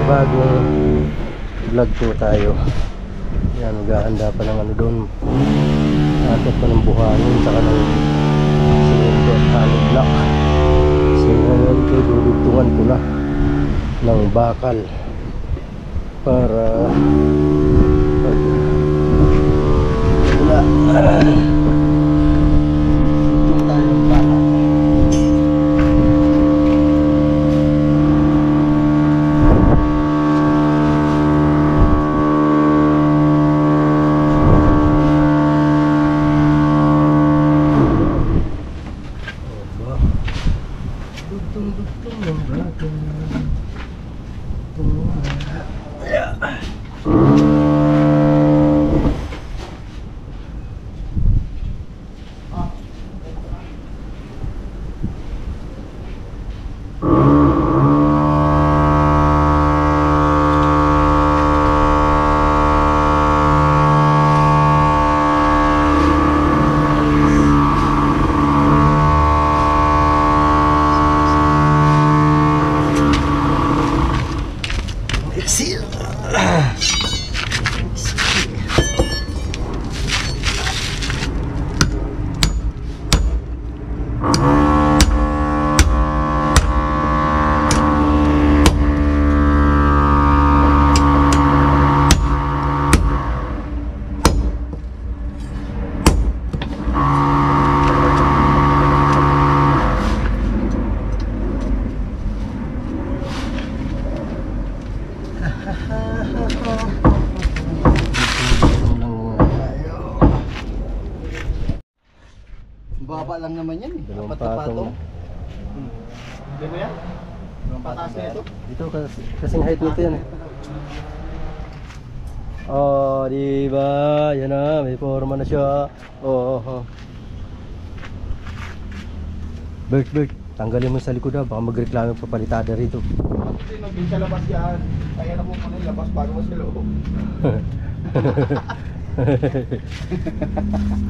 panibagong vlog po tayo. Yan, maghahanda pa ng ano doon, akit pa ng buhangin saka ng simento at hollow block. So ngayon ito dudugtungan ko na ng bakal para wala baba lang naman yan eh. dalawang Apat na patong. Hindi mo yan? Pataas na ito? Dito kasing height nito yan. Oh, di ba? Yan na, may forma na siya. Oh. Bert, tanggalin mo sa likod ha, baka magreklamo pa palitada rito. Kasi naging sa labas yan. Kaya na mo muna yung labas bago mo sa loob.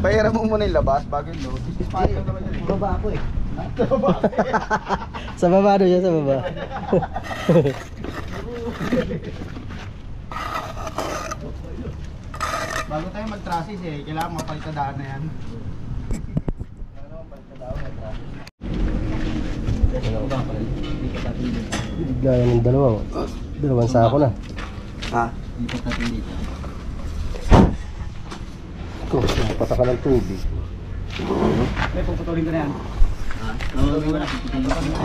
Pahira mo muna yung labas bago yung loob. Paano naman yan? Baba ako eh. Sa baba ako eh. Sa baba doon siya, sa baba. Bago tayo mag-trusses eh, kailangan mapalitadaan na yan. Kailangan mapalitadaan na trusses. Gaya ng dalawang sako na. Ha? Lipat natin dito. Ito, patakan ng tubig. May puputulin ko na yan. Ha? Puputulin ko na. Patakan ng tubig.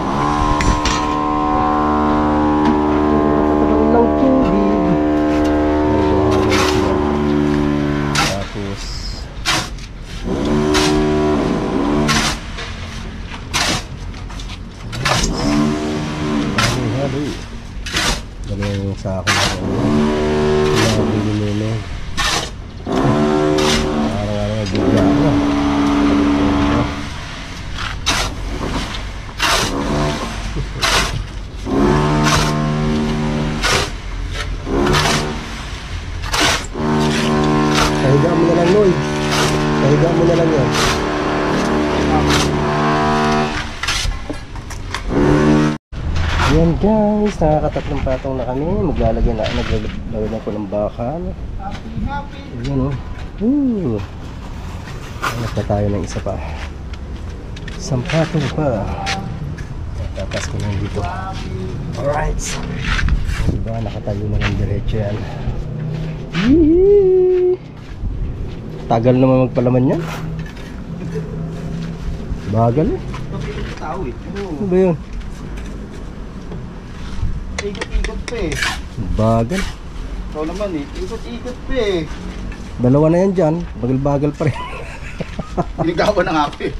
Tapos dalawang sako na nabili araw-araw bigla na. Kahiga mo na lang, Noy. Kahiga mo na lang yan. Ayan guys, nakakatatlong patong na kami. Naglalagay na ako ng bakal. Ayan o. Hanap na tayo ng isa pa. Isang patong pa. Tatas ko lang dito. Alright. Diba, nakatayo na ng diretso yan. Yee! Tagal naman magpalaman yan. Bagal eh. Tao eh. Ano ba yun? Ikot-ikot pa eh. Bagal. Ikaw naman eh. Ikot-ikot pa eh. Dalawa na yan dyan. Bagal-bagal pa rin. Pinigawa na nga ako eh.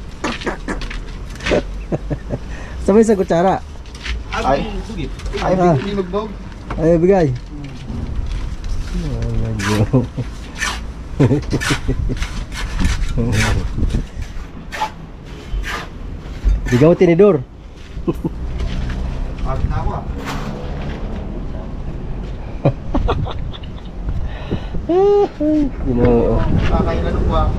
Sabay sa kutsara. Ay, ay, binugbog. Ay, bigay. Bigaw tinidor. Pagod na ako ah. Ginoo. Kakailan ko ah.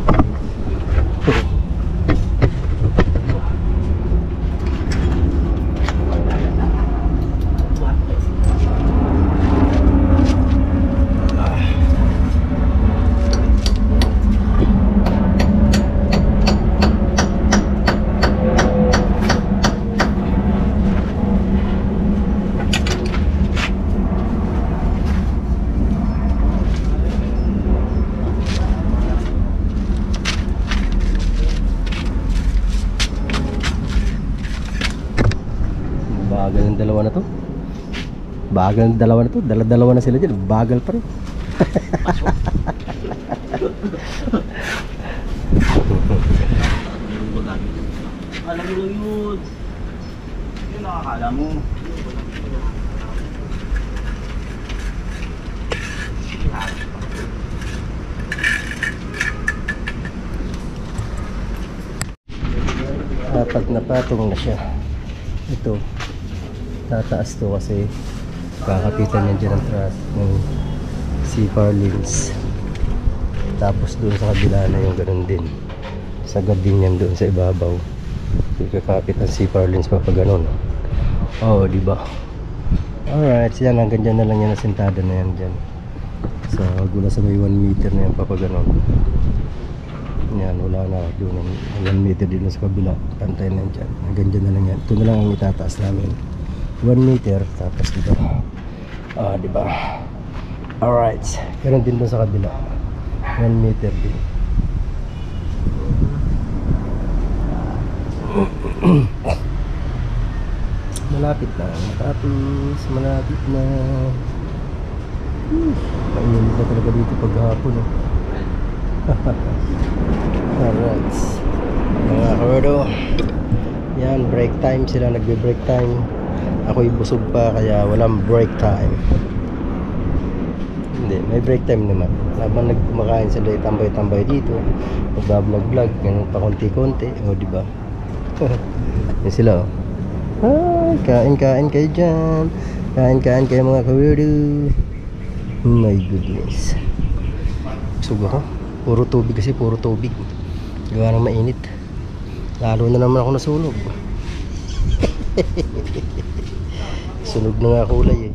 na to. Bagal ng dalawa na to. Dala-dalawa na sila dyan. Bagal pa rin. Alam mo lang yun. Yun nakakala mo. Apat na patong na siya. Ito. Tataas to kasi kakapitan yan dyan ng C-Parlins. Tapos doon sa kabila na yung ganun din. Sagad din yan doon sa ibabaw. Kakapit ang C-Parlins pa pag ganun. Oo, diba? Alright, yan hanggang dyan na lang yan, asintada na yan dyan. So, gula sa may 1 meter na yan pa pag ganun. Yan, wala na doon. 1 meter din sa kabila. Pantay na yan dyan. Hanggang dyan na lang yan. Ito na lang ang itataas namin. 1 meter, tapos dito. Diba? Alright, ganun din doon sa kabila. 1 meter din. Malapit na. Tapos malapit na. Mainit na talaga dito paghapon. Alright, mga karodo, yan, break time sila. Nagbe-break time. Ako'y busog pa kaya walang break time. Hindi, may break time naman. Habang nagkumakain sila, tambay-tambay dito, magbablog-vlog, ganun pa konti-konti. O, diba? Yan sila, oh. Ay, kain-kain kayo dyan. Kain-kain kayo mga karodo. My goodness. Busog ako. Puro tubig kasi, puro tubig. Gawa ng mainit. Lalo na naman ako nasunog. Sunog na nga kulay eh.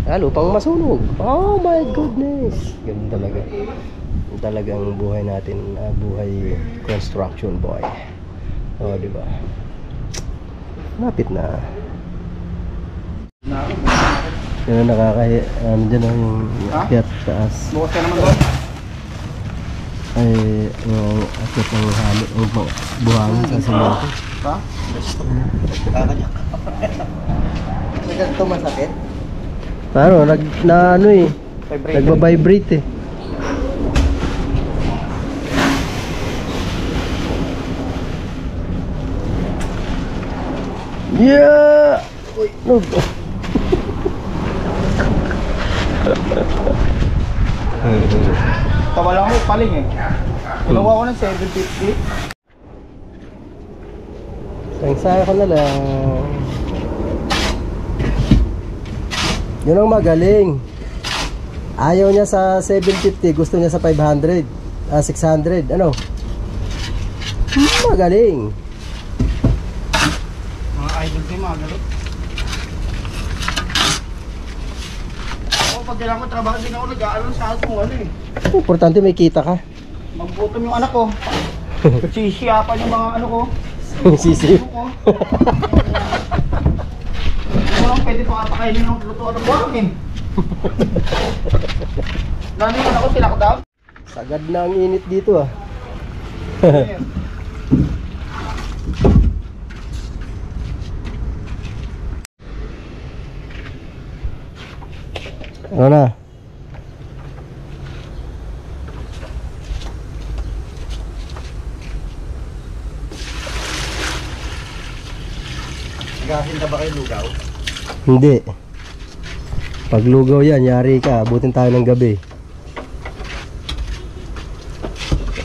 Lalo pang masunog. Oh my goodness. Ganun talaga. Ganun talaga ang buhay natin. Buhay construction boy. Oh, diba? Lapit na. Yan ang nakakahiya. Ano dyan ang akyat taas. Bukas ka naman doon. Ay, yung akyat ng halo. Buhangin sa simento. Ha? Kakanya. Kasi ganito masakit? Paano? Ano eh. Nagbabibrate eh. Yeah! Uy, no. Tawala mo paling eh. Ginawa ko ng 750. Sangsaya ko na lang. Yun ang magaling. Ayaw niya sa 750, gusto niya sa 500. 600, ano? Magaling. Mga idol ko yung mga galo. Ako pag kailangan ko trabaho din ako nag-aaral sa akin kung ano eh. Importante may kita ka. Magbutom yung anak ko. Sisiyapan yung mga ano ko. Sisi. Ano lang pwede pakapakainin ng lutuan ng buhangin. Nanay ko na ako sinakdaw. Sagad na ang init dito ah. Ano na? Gasin ka ba kayo lugaw? Hindi. Pag lugaw yan, yari ka. Abutin tayo ng gabi.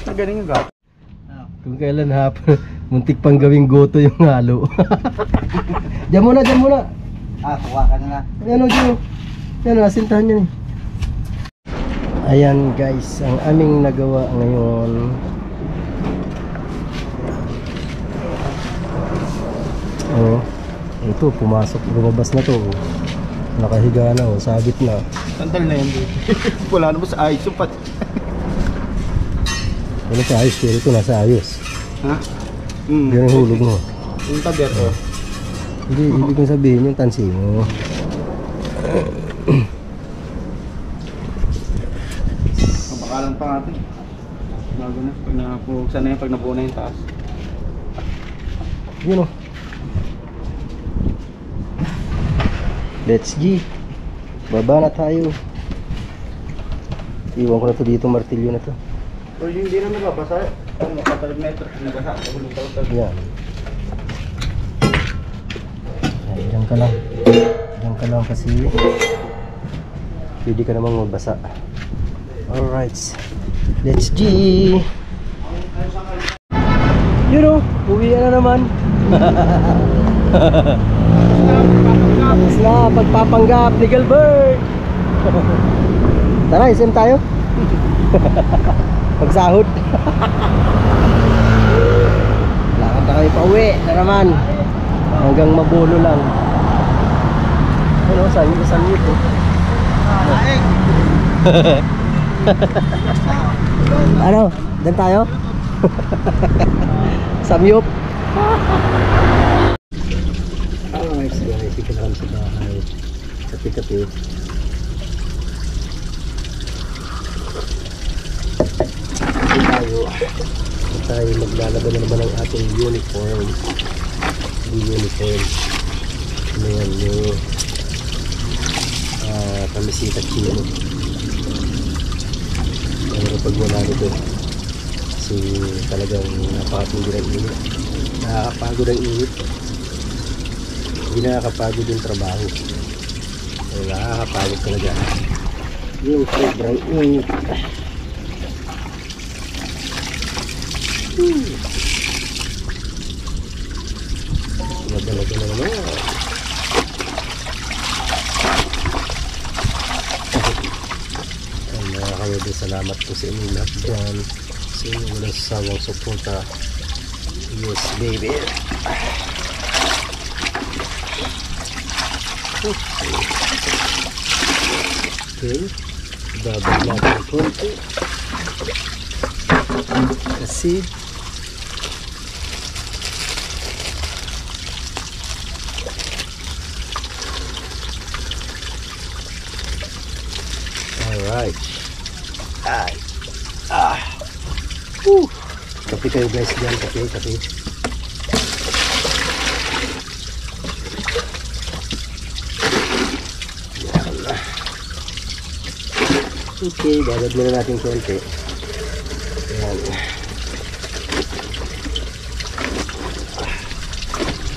Nagaling yung gato. Kung kailan hapon, muntik pang gawing goto yung halo. Diyan muna, diyan muna. Kuha ka na na. Ayan o, diyan o. Yan o, asintahan yan eh. Ayan guys, ang aming nagawa ngayon. Oh, ito, pumasok, lumabas na to. Nakahiga na o, sabit na. Sandal na yun dito. Wala naman sa ayos yung pati. Wala sa ayos, pero ito nasa ayos. Ha? Yan ang hulog mo. Yung taber o. Hindi, ibig kong sabihin yung tansi mo. Mapakalan pa natin. Bago na. Pag napuksan na yun, pag nabuo na yung taas. Yun o. Let's G. Baba na tayo. Iwan ko na to dito, martilyo na to. Pero yung hindi na nababasa. Kung makatalog metro, nabasa. Yan. Ay, diyan ka lang. Diyan ka lang kasi pwede ka namang mabasa. Alright. Let's G. You know, uwi na naman. Tapos na, pagpapanggap ni Gilbert. Tara, SM tayo. Pagsahod. Lakad na kayo pa uwi na naman. Hanggang mabulo lang. Ano, sanyo po. Ano, dan tayo? Samyup. Alright guys, dito na kami sa bahay. Kapi-kapi. Tayo maglalaban na naman ang ating uniform. Ano yan, yung kamisita chino. Pero pag wala nito kasi talagang napakatindi ng init. Nakakapagod ang init. Hindi nakakapagod yung trabaho. So, nakakapagod talaga yung sobrang init. Madalaga na naman. Ay, mga kawede, salamat po sa inyo lahat dyan. Sa inyo walang sasawang suporta. Yes, baby. Okay. Babag natin ang konti. Kasi alright. Kape kayo guys dyan. Kape. Okay, babad muna natin konti. Ayan.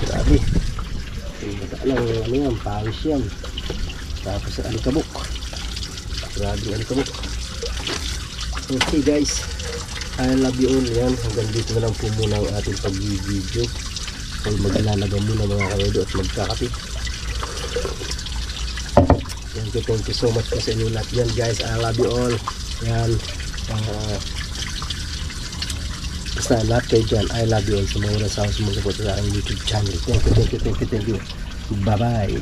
Grabe. Bata lang, ano yan, pawis yan. Tapos alikabok. Grabe alikabok. Okay guys, I love you all. Yan, hanggang dito na lang po muna ang ating pag-video. So maglalagay muna mga kawedo at magkakape. Thank you so much po sa inyo lahat yan guys. I love you all. Yan. Basta lahat kayo dyan. I love you all. Sa mga walang sawa sa mga support sa aking YouTube channel. Thank you. Bye bye.